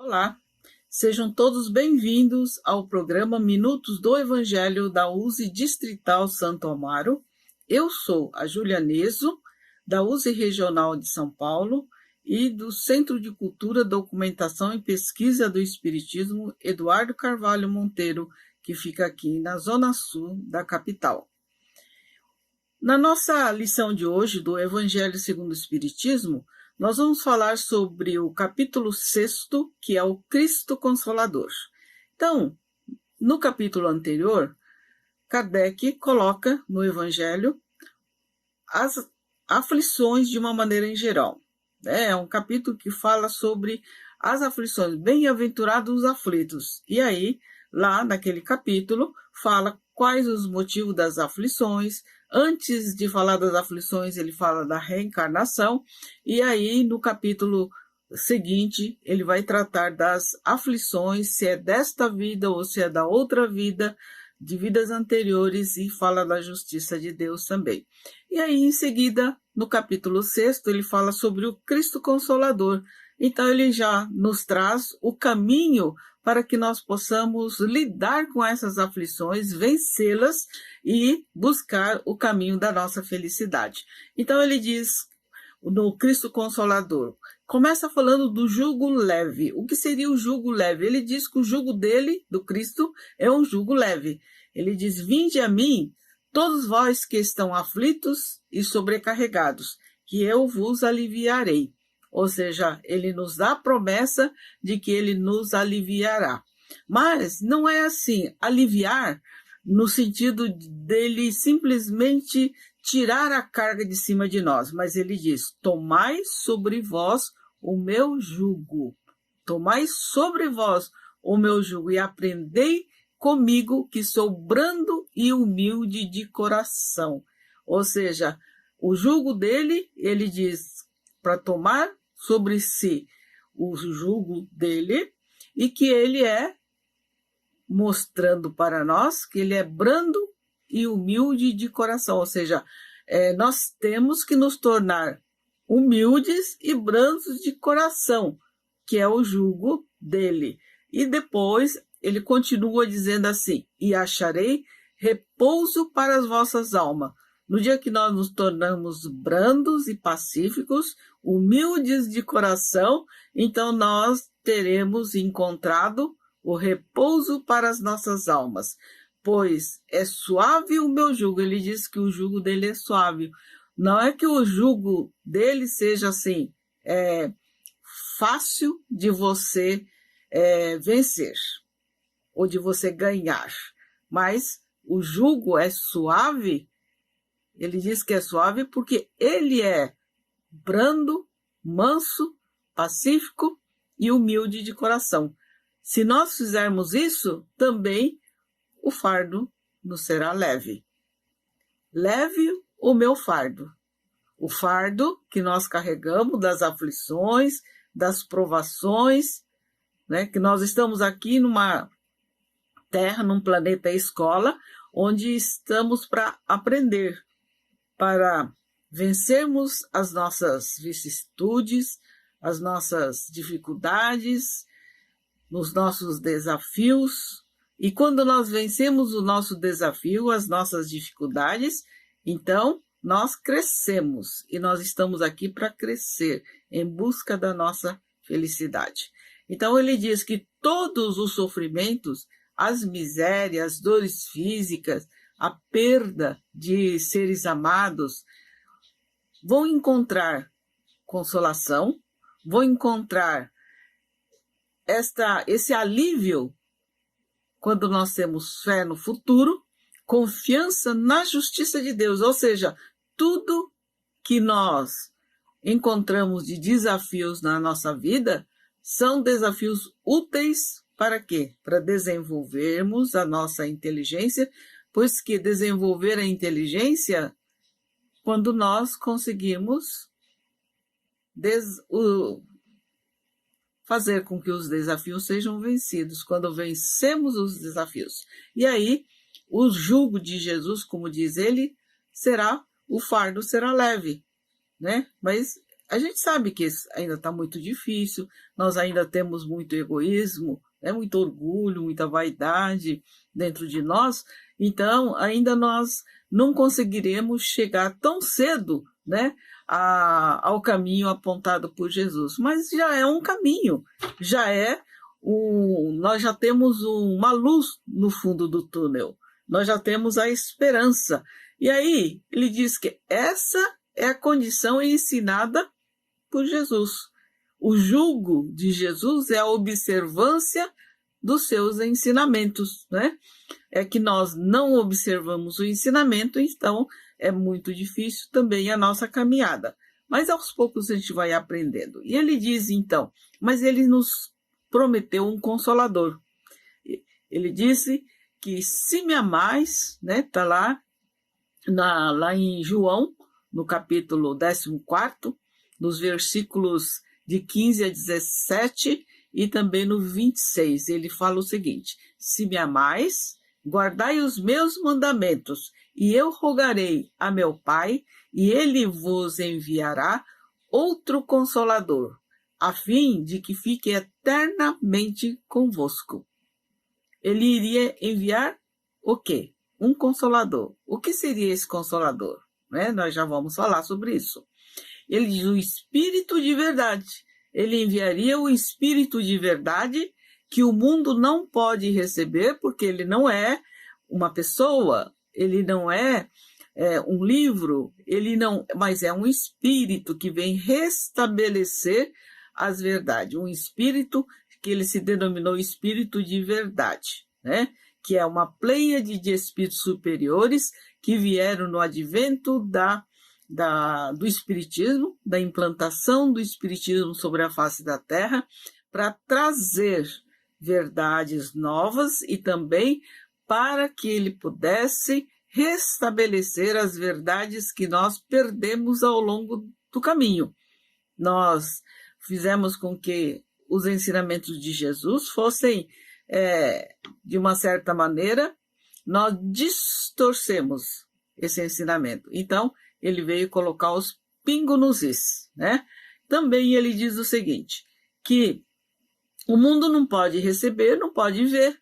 Olá, sejam todos bem-vindos ao programa Minutos do Evangelho da USE Distrital Santo Amaro. Eu sou a Júlia Neso, da USE Regional de São Paulo e do Centro de Cultura, Documentação e Pesquisa do Espiritismo Eduardo Carvalho Monteiro, que fica aqui na Zona Sul da capital. Na nossa lição de hoje do Evangelho segundo o Espiritismo, nós vamos falar sobre o capítulo 6º, que é o Cristo Consolador. Então, no capítulo anterior, Kardec coloca no Evangelho as aflições de uma maneira em geral. É um capítulo que fala sobre as aflições, bem-aventurados os aflitos. E aí, lá naquele capítulo, fala quais os motivos das aflições. Antes de falar das aflições, ele fala da reencarnação, e aí no capítulo seguinte ele vai tratar das aflições, se é desta vida ou se é da outra vida, de vidas anteriores, e fala da justiça de Deus também. E aí em seguida, no capítulo 6º, ele fala sobre o Cristo Consolador. Então ele já nos traz o caminho para que nós possamos lidar com essas aflições, vencê-las e buscar o caminho da nossa felicidade. Então ele diz, no Cristo Consolador, começa falando do jugo leve. O que seria o jugo leve? Ele diz que o jugo dele, do Cristo, é um jugo leve. Ele diz, vinde a mim, todos vós que estão aflitos e sobrecarregados, que eu vos aliviarei. Ou seja, ele nos dá a promessa de que ele nos aliviará. Mas não é assim, aliviar no sentido dele simplesmente tirar a carga de cima de nós. Mas ele diz, tomai sobre vós o meu jugo. Tomai sobre vós o meu jugo e aprendei comigo que sou brando e humilde de coração. Ou seja, o jugo dele, ele diz, para tomar sobre si o jugo dele, e que ele é, mostrando para nós, que ele é brando e humilde de coração, ou seja, nós temos que nos tornar humildes e brandos de coração, que é o jugo dele. E depois ele continua dizendo assim, e acharei repouso para as vossas almas. No dia que nós nos tornamos brandos e pacíficos, humildes de coração, então nós teremos encontrado o repouso para as nossas almas. Pois é suave o meu jugo. Ele diz que o jugo dele é suave. Não é que o jugo dele seja assim, fácil de você vencer ou de você ganhar. Mas o jugo é suave. Ele diz que é suave porque ele é brando, manso, pacífico e humilde de coração. Se nós fizermos isso, também o fardo nos será leve. Leve o meu fardo. O fardo que nós carregamos das aflições, das provações, né? Que nós estamos aqui numa terra, num planeta escola, onde estamos para aprender, para vencermos as nossas vicissitudes, as nossas dificuldades, nos nossos desafios. E quando nós vencemos o nosso desafio, as nossas dificuldades, então nós crescemos. E nós estamos aqui para crescer, em busca da nossa felicidade. Então ele diz que todos os sofrimentos, as misérias, as dores físicas, a perda de seres amados, vão encontrar consolação, vão encontrar esse alívio quando nós temos fé no futuro, confiança na justiça de Deus. Ou seja, tudo que nós encontramos de desafios na nossa vida são desafios úteis para quê? Para desenvolvermos a nossa inteligência, pois que desenvolver a inteligência quando nós conseguimos fazer com que os desafios sejam vencidos, quando vencemos os desafios. E aí, o jugo de Jesus, como diz ele, o fardo será leve, né? Mas a gente sabe que ainda está muito difícil, nós ainda temos muito egoísmo, né, muito orgulho, muita vaidade dentro de nós, então ainda nós não conseguiremos chegar tão cedo, né, ao caminho apontado por Jesus. Mas já é um caminho, nós já temos uma luz no fundo do túnel, nós já temos a esperança. E aí ele diz que essa é a condição ensinada por Jesus. O jugo de Jesus é a observância dos seus ensinamentos, né? É que nós não observamos o ensinamento, então é muito difícil também a nossa caminhada. Mas aos poucos a gente vai aprendendo. E ele diz então, mas ele nos prometeu um consolador. Ele disse que se me amais, né? Está lá em João, no capítulo 14, nos versículos de 15 a 17 e também no 26. Ele fala o seguinte: se me amais, guardai os meus mandamentos, e eu rogarei a meu Pai, e ele vos enviará outro Consolador, a fim de que fique eternamente convosco. Ele iria enviar o quê? Um Consolador. O que seria esse Consolador? Né? Nós já vamos falar sobre isso. Ele diz o Espírito de verdade. Ele enviaria o Espírito de verdade que o mundo não pode receber, porque ele não é uma pessoa, ele não é um livro, mas é um Espírito que vem restabelecer as verdades. Um Espírito que ele se denominou Espírito de verdade, né? Que é uma pleiade de espíritos superiores que vieram no advento do Espiritismo, da implantação do Espiritismo sobre a face da Terra, para trazer verdades novas e também para que ele pudesse restabelecer as verdades que nós perdemos ao longo do caminho. Nós fizemos com que os ensinamentos de Jesus fossem, de uma certa maneira, nós distorcemos esse ensinamento. Então, ele veio colocar os pingos nos is, né? Também ele diz o seguinte, que o mundo não pode receber, não pode ver,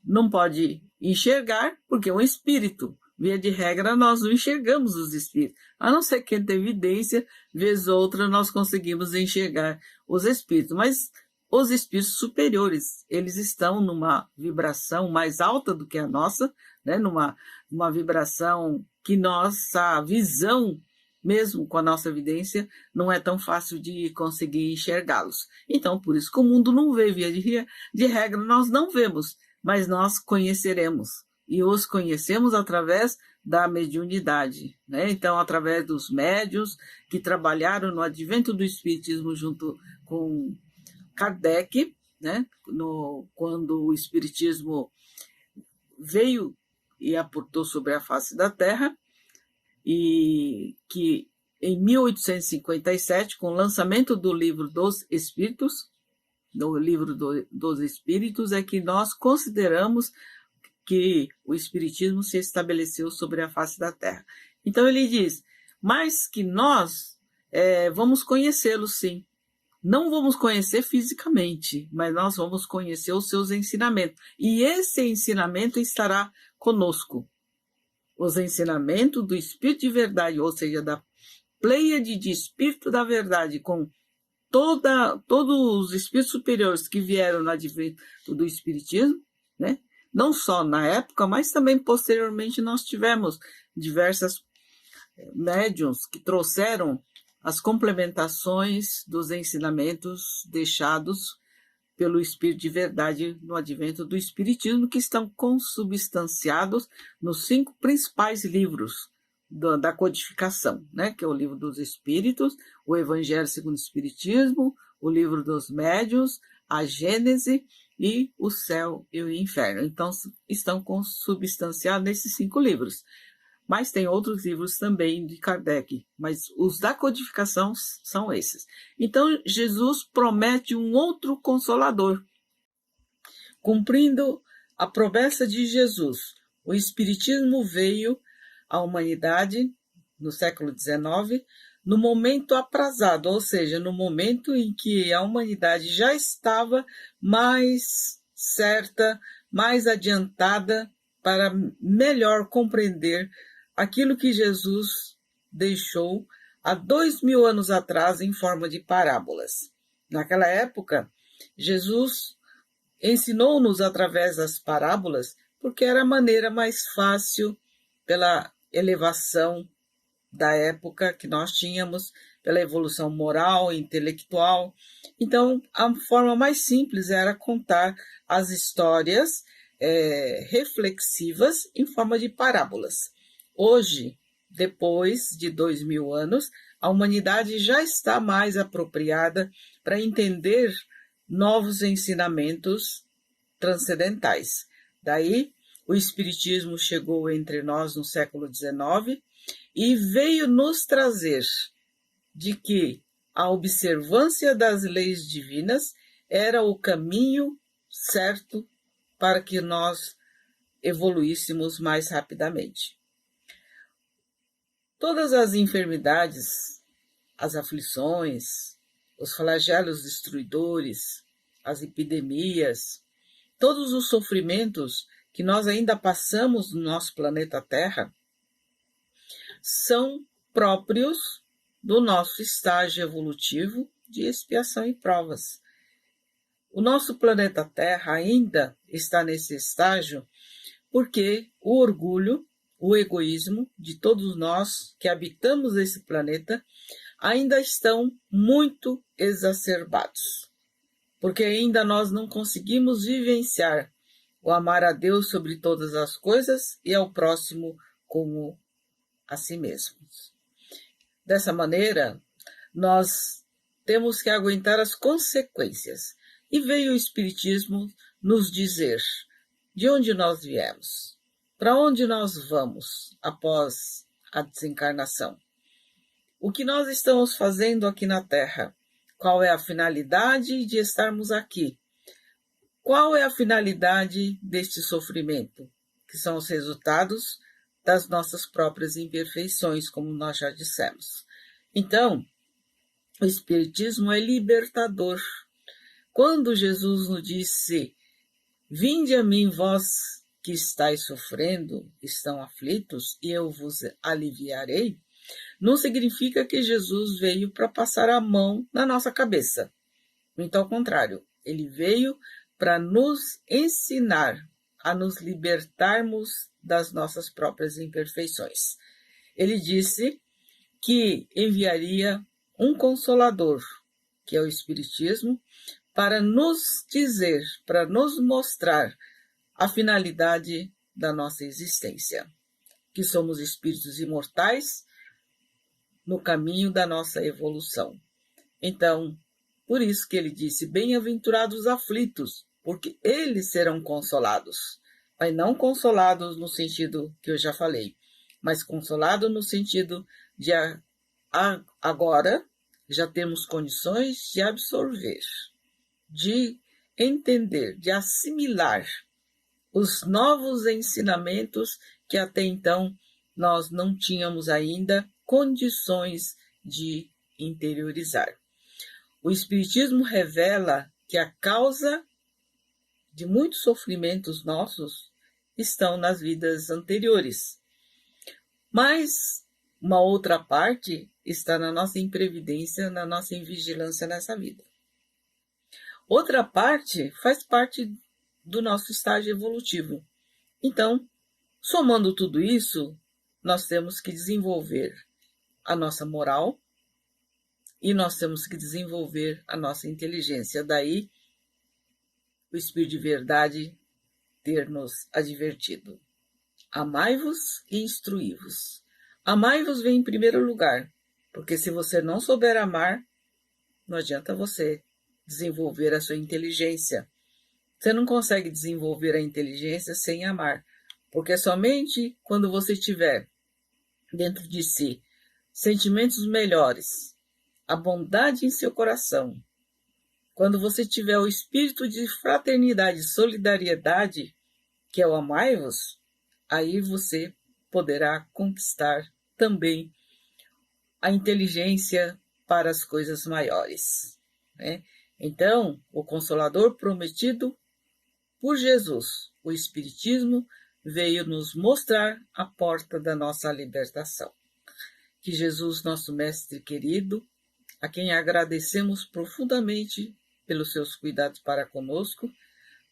não pode enxergar, porque é um espírito. Via de regra, nós não enxergamos os espíritos. A não ser que tenha evidência, vez ou outra, nós conseguimos enxergar os espíritos. Mas os espíritos superiores, eles estão numa vibração mais alta do que a nossa, né? numa vibração que nossa visão, mesmo com a nossa evidência, não é tão fácil de conseguir enxergá-los. Então, por isso que o mundo não vê, via de regra, nós não vemos, mas nós conheceremos. E os conhecemos através da mediunidade, né? Então, através dos médiuns que trabalharam no advento do Espiritismo junto com Kardec, né? Quando o Espiritismo veio e aportou sobre a face da Terra, e que em 1857, com o lançamento do Livro dos Espíritos, é que nós consideramos que o Espiritismo se estabeleceu sobre a face da Terra. Então ele diz, mas que nós vamos conhecê-lo sim. Não vamos conhecer fisicamente, mas nós vamos conhecer os seus ensinamentos. E esse ensinamento estará conosco. Os ensinamentos do Espírito de verdade, ou seja, da pleiade de Espírito da verdade, com todos os espíritos superiores que vieram no advento do Espiritismo, né? Não só na época, mas também posteriormente nós tivemos diversas médiuns que trouxeram as complementações dos ensinamentos deixados pelo Espírito de verdade no advento do Espiritismo, que estão consubstanciados nos 5 principais livros da codificação, né? Que é o Livro dos Espíritos, o Evangelho segundo o Espiritismo, o Livro dos Médiuns, a Gênese e o Céu e o Inferno. Então, estão consubstanciados nesses 5 livros. Mas tem outros livros também de Kardec, mas os da codificação são esses. Então, Jesus promete um outro Consolador. Cumprindo a promessa de Jesus, o Espiritismo veio à humanidade, no século XIX, no momento aprazado, ou seja, no momento em que a humanidade já estava mais certa, mais adiantada para melhor compreender aquilo que Jesus deixou há 2000 anos atrás em forma de parábolas. Naquela época, Jesus ensinou-nos através das parábolas porque era a maneira mais fácil pela elevação da época que nós tínhamos, pela evolução moral e intelectual. Então, a forma mais simples era contar as histórias reflexivas em forma de parábolas. Hoje, depois de 2000 anos, a humanidade já está mais apropriada para entender novos ensinamentos transcendentais. Daí, o Espiritismo chegou entre nós no século XIX e veio nos trazer de que a observância das leis divinas era o caminho certo para que nós evoluíssemos mais rapidamente. Todas as enfermidades, as aflições, os flagelos destruidores, as epidemias, todos os sofrimentos que nós ainda passamos no nosso planeta Terra são próprios do nosso estágio evolutivo de expiação e provas. O nosso planeta Terra ainda está nesse estágio porque o orgulho, o egoísmo de todos nós que habitamos esse planeta ainda estão muito exacerbados, porque ainda nós não conseguimos vivenciar o amar a Deus sobre todas as coisas e ao próximo como a si mesmos. Dessa maneira, nós temos que aguentar as consequências. E veio o Espiritismo nos dizer de onde nós viemos, para onde nós vamos após a desencarnação. O que nós estamos fazendo aqui na Terra? Qual é a finalidade de estarmos aqui? Qual é a finalidade deste sofrimento? Que são os resultados das nossas próprias imperfeições, como nós já dissemos. Então, o Espiritismo é libertador. Quando Jesus nos disse: "Vinde a mim, vós que estáis sofrendo, estão aflitos, e eu vos aliviarei", não significa que Jesus veio para passar a mão na nossa cabeça. Muito ao contrário, ele veio para nos ensinar a nos libertarmos das nossas próprias imperfeições. Ele disse que enviaria um consolador, que é o Espiritismo, para nos dizer, para nos mostrar a finalidade da nossa existência, que somos espíritos imortais no caminho da nossa evolução. Então, por isso que ele disse: "Bem-aventurados os aflitos, porque eles serão consolados". Mas não consolados no sentido que eu já falei, mas consolado no sentido de agora já temos condições de absorver, de entender, de assimilar os novos ensinamentos que até então nós não tínhamos ainda condições de interiorizar. O Espiritismo revela que a causa de muitos sofrimentos nossos estão nas vidas anteriores. Mas uma outra parte está na nossa imprevidência, na nossa invigilância nessa vida. Outra parte faz parte do nosso estágio evolutivo. Então, somando tudo isso, nós temos que desenvolver a nossa moral e nós temos que desenvolver a nossa inteligência. Daí, o Espírito de Verdade ter nos advertido: amai-vos e instruí-vos. Amai-vos vem em primeiro lugar, porque se você não souber amar, não adianta você desenvolver a sua inteligência. Você não consegue desenvolver a inteligência sem amar, porque somente quando você tiver dentro de si sentimentos melhores, a bondade em seu coração, quando você tiver o espírito de fraternidade e solidariedade, que é o amai-vos, aí você poderá conquistar também a inteligência para as coisas maiores, né? Então, o Consolador prometido por Jesus, o Espiritismo, veio nos mostrar a porta da nossa libertação. Que Jesus, nosso Mestre querido, a quem agradecemos profundamente pelos seus cuidados para conosco,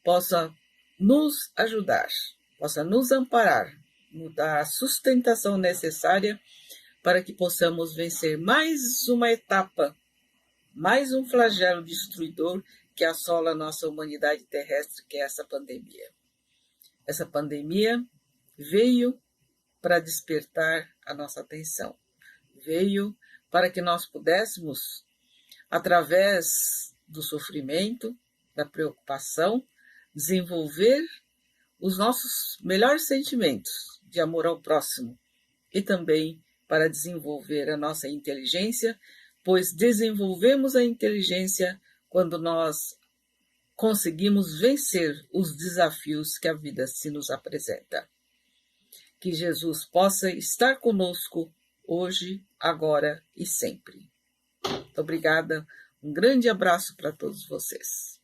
possa nos ajudar, possa nos amparar, nos dar a sustentação necessária para que possamos vencer mais uma etapa, mais um flagelo destruidor que assola a nossa humanidade terrestre, que é essa pandemia. Essa pandemia veio para despertar a nossa atenção, veio para que nós pudéssemos, através do sofrimento, da preocupação, desenvolver os nossos melhores sentimentos de amor ao próximo e também para desenvolver a nossa inteligência, pois desenvolvemos a inteligência quando nós conseguimos vencer os desafios que a vida se nos apresenta. Que Jesus possa estar conosco hoje, agora e sempre. Muito obrigada, um grande abraço para todos vocês.